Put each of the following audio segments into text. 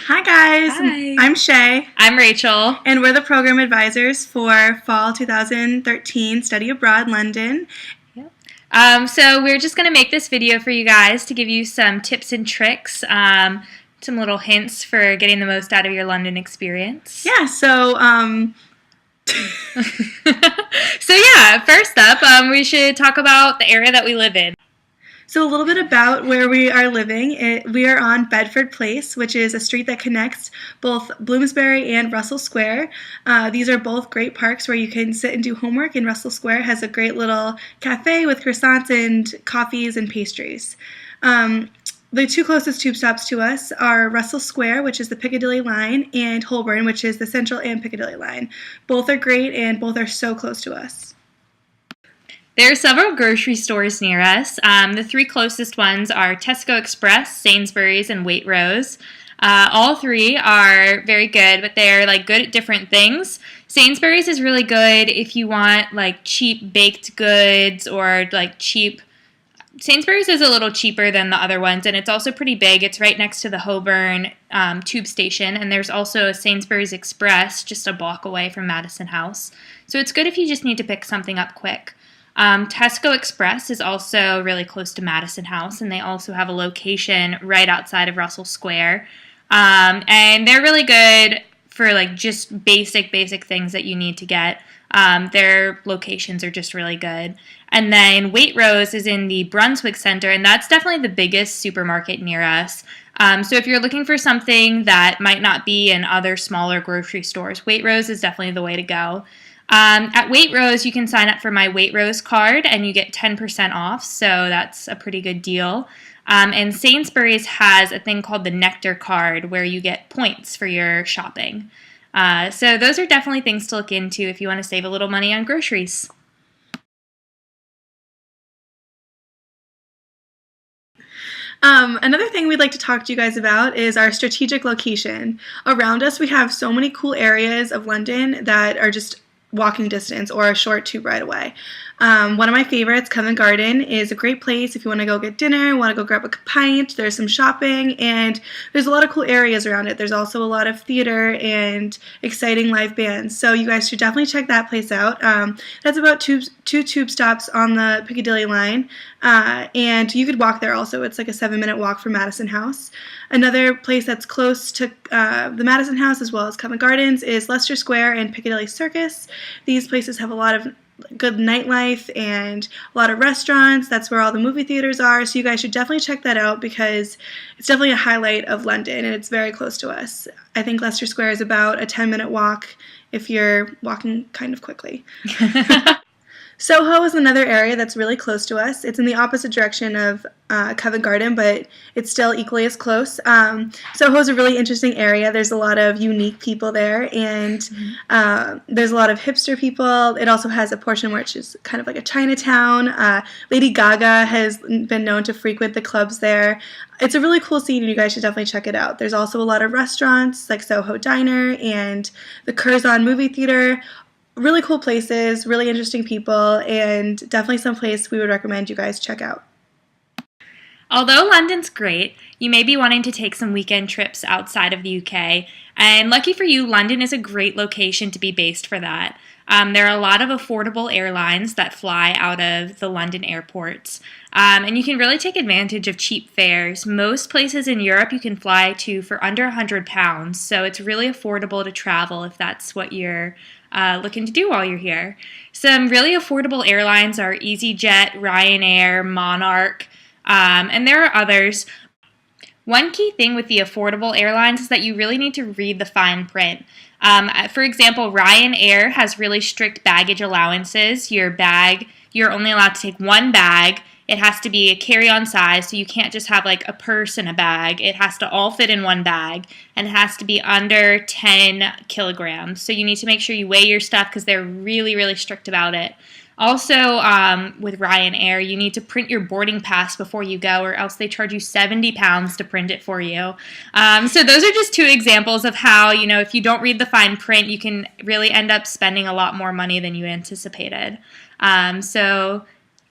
Hi guys, Hi. I'm Shay, I'm Rachel. and we're the program advisors for Fall 2013 Study Abroad London. Yep. So we're just going to make this video for you guys to give you some tips and tricks, some little hints for getting the most out of your London experience. Yeah, so First up, we should talk about the area that we live in. So a little bit about where we are living. We are on Bedford Place, which is a street that connects both Bloomsbury and Russell Square. These are both great parks where you can sit and do homework, and Russell Square has a great little cafe with croissants and coffees and pastries. The two closest tube stops to us are Russell Square, which is the Piccadilly line, and Holborn, which is the Central and Piccadilly line. Both are great, and both are so close to us. There are several grocery stores near us. The three closest ones are Tesco Express, Sainsbury's, and Waitrose. All three are very good, but they're like good at different things. Sainsbury's is really good if you want like cheap baked goods or like cheap. Sainsbury's is a little cheaper than the other ones, and it's also pretty big. It's right next to the Holborn tube station, and there's also a Sainsbury's Express just a block away from Madison House. So it's good if you just need to pick something up quick. Tesco Express is also really close to Madison House, and they also have a location right outside of Russell Square. And they're really good for like just basic things that you need to get. Their locations are just really good. And then Waitrose is in the Brunswick Center, and that's definitely the biggest supermarket near us. So if you're looking for something that might not be in other smaller grocery stores, Waitrose is definitely the way to go. At Waitrose, you can sign up for my Waitrose card and you get 10% off, so that's a pretty good deal. And Sainsbury's has a thing called the Nectar card where you get points for your shopping. So those are definitely things to look into if you want to save a little money on groceries. Another thing we'd like to talk to you guys about is our strategic location. Around us, we have so many cool areas of London that are just walking distance or a short tube ride away. One of my favorites, Covent Garden, is a great place if you want to go get dinner, want to go grab a pint. There's some shopping, and there's a lot of cool areas around it. There's also a lot of theater and exciting live bands, so you guys should definitely check that place out. That's about two tube stops on the Piccadilly line, and you could walk there also. It's like a 7-minute walk from Madison House. Another place that's close to the Madison House as well as Covent Gardens is Leicester Square and Piccadilly Circus. These places have a lot of good nightlife and a lot of restaurants. That's where all the movie theaters are, so you guys should definitely check that out because it's definitely a highlight of London and it's very close to us. I think Leicester Square is about a 10-minute walk if you're walking kind of quickly. Soho is another area that's really close to us. It's in the opposite direction of Covent Garden, but it's still equally as close. Soho is a really interesting area. There's a lot of unique people there, and there's a lot of hipster people. It also has a portion where it's just kind of like a Chinatown. Lady Gaga has been known to frequent the clubs there. It's a really cool scene, and you guys should definitely check it out. There's also a lot of restaurants like Soho Diner and the Curzon Movie Theater. Really cool places, really interesting people, and definitely some place we would recommend you guys check out. Although London's great, you may be wanting to take some weekend trips outside of the UK, and lucky for you, London is a great location to be based for that. There are a lot of affordable airlines that fly out of the London airports, and you can really take advantage of cheap fares. Most places in Europe you can fly to for under £100, so it's really affordable to travel if that's what you're looking to do while you're here. Some really affordable airlines are EasyJet, Ryanair, Monarch, and there are others. One key thing with the affordable airlines is that you really need to read the fine print. For example, Ryanair has really strict baggage allowances. You're only allowed to take one bag. It has to be a carry-on size, so you can't just have like a purse and a bag. It has to all fit in one bag, and it has to be under 10 kilograms. So you need to make sure you weigh your stuff because they're really strict about it. Also, with Ryanair, you need to print your boarding pass before you go, or else they charge you £70 to print it for you. So those are just two examples of how, if you don't read the fine print, you can really end up spending a lot more money than you anticipated.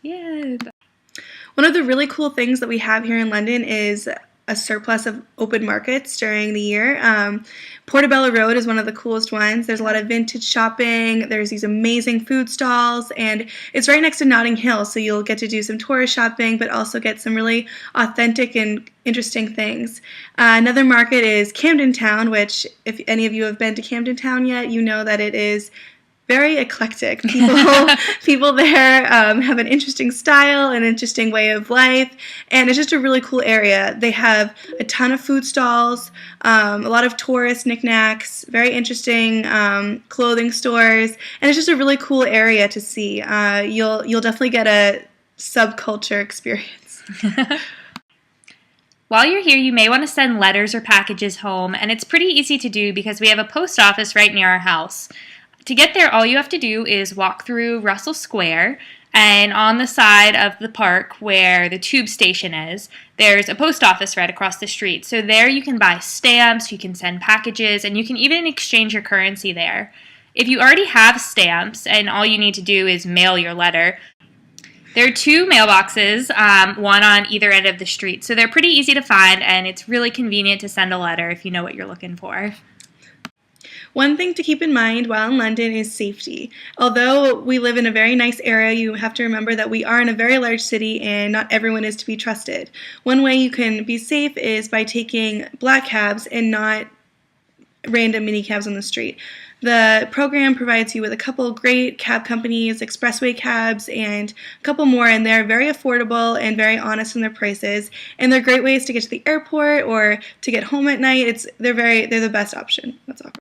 Yeah. One of the really cool things that we have here in London is a surplus of open markets during the year. Portobello Road is one of the coolest ones. There's a lot of vintage shopping. There's these amazing food stalls, and it's right next to Notting Hill, so you'll get to do some tourist shopping, but also get some really authentic and interesting things. Another market is Camden Town, which if any of you have been to Camden Town yet, you know that it is very eclectic. People there have an interesting style, an interesting way of life, and it's just a really cool area. They have a ton of food stalls, a lot of tourist knickknacks, very interesting clothing stores, and it's just a really cool area to see. You'll definitely get a subculture experience. While you're here, you may want to send letters or packages home, and it's pretty easy to do because we have a post office right near our house. To get there, all you have to do is walk through Russell Square, and on the side of the park where the tube station is, there's a post office right across the street. So there you can buy stamps, you can send packages, and you can even exchange your currency there. If you already have stamps and all you need to do is mail your letter, there are 2 mailboxes, one on either end of the street. So they're pretty easy to find, and it's really convenient to send a letter if you know what you're looking for. One thing to keep in mind while in London is safety. Although we live in a very nice area, you have to remember that we are in a very large city and not everyone is to be trusted. One way you can be safe is by taking black cabs and not random mini cabs on the street. The program provides you with a couple great cab companies, Expressway Cabs, and a couple more, and they're very affordable and very honest in their prices. And they're great ways to get to the airport or to get home at night. They're the best option. That's all.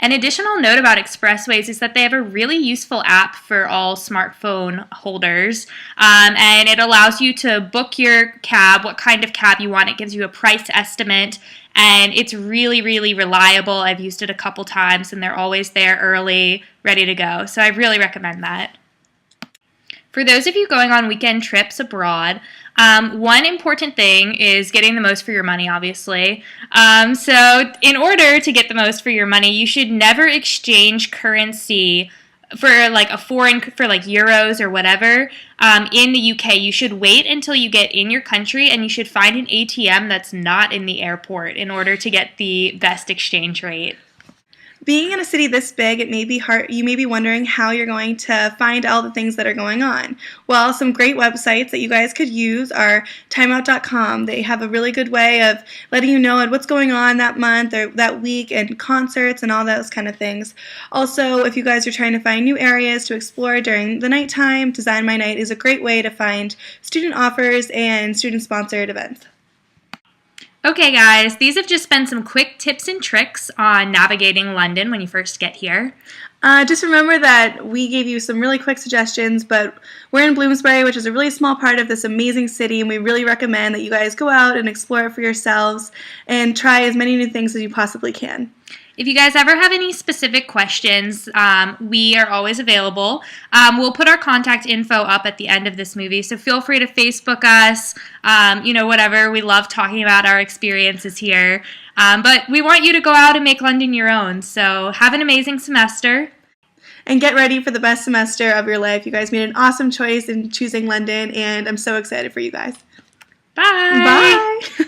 An additional note about Expressways is that they have a really useful app for all smartphone holders, and it allows you to book your cab, what kind of cab you want. It gives you a price estimate, and it's really, really reliable. I've used it a couple times, and they're always there early, ready to go. So I really recommend that. For those of you going on weekend trips abroad, one important thing is getting the most for your money, obviously. So in order to get the most for your money, you should never exchange currency for like euros or whatever. In the UK, you should wait until you get in your country, and you should find an ATM that's not in the airport in order to get the best exchange rate. Being in a city this big, it may be hard. You may be wondering how you're going to find all the things that are going on. Well, some great websites that you guys could use are timeout.com. They have a really good way of letting you know what's going on that month or that week, and concerts and all those kind of things. Also, if you guys are trying to find new areas to explore during the nighttime, Design My Night is a great way to find student offers and student-sponsored events. Okay guys, these have just been some quick tips and tricks on navigating London when you first get here. Just remember that we gave you some really quick suggestions, but we're in Bloomsbury, which is a really small part of this amazing city, and we really recommend that you guys go out and explore it for yourselves and try as many new things as you possibly can. If you guys ever have any specific questions, we are always available. We'll put our contact info up at the end of this movie, so feel free to Facebook us, whatever. We love talking about our experiences here. But we want you to go out and make London your own, so have an amazing semester. And get ready for the best semester of your life. You guys made an awesome choice in choosing London, and I'm so excited for you guys. Bye! Bye!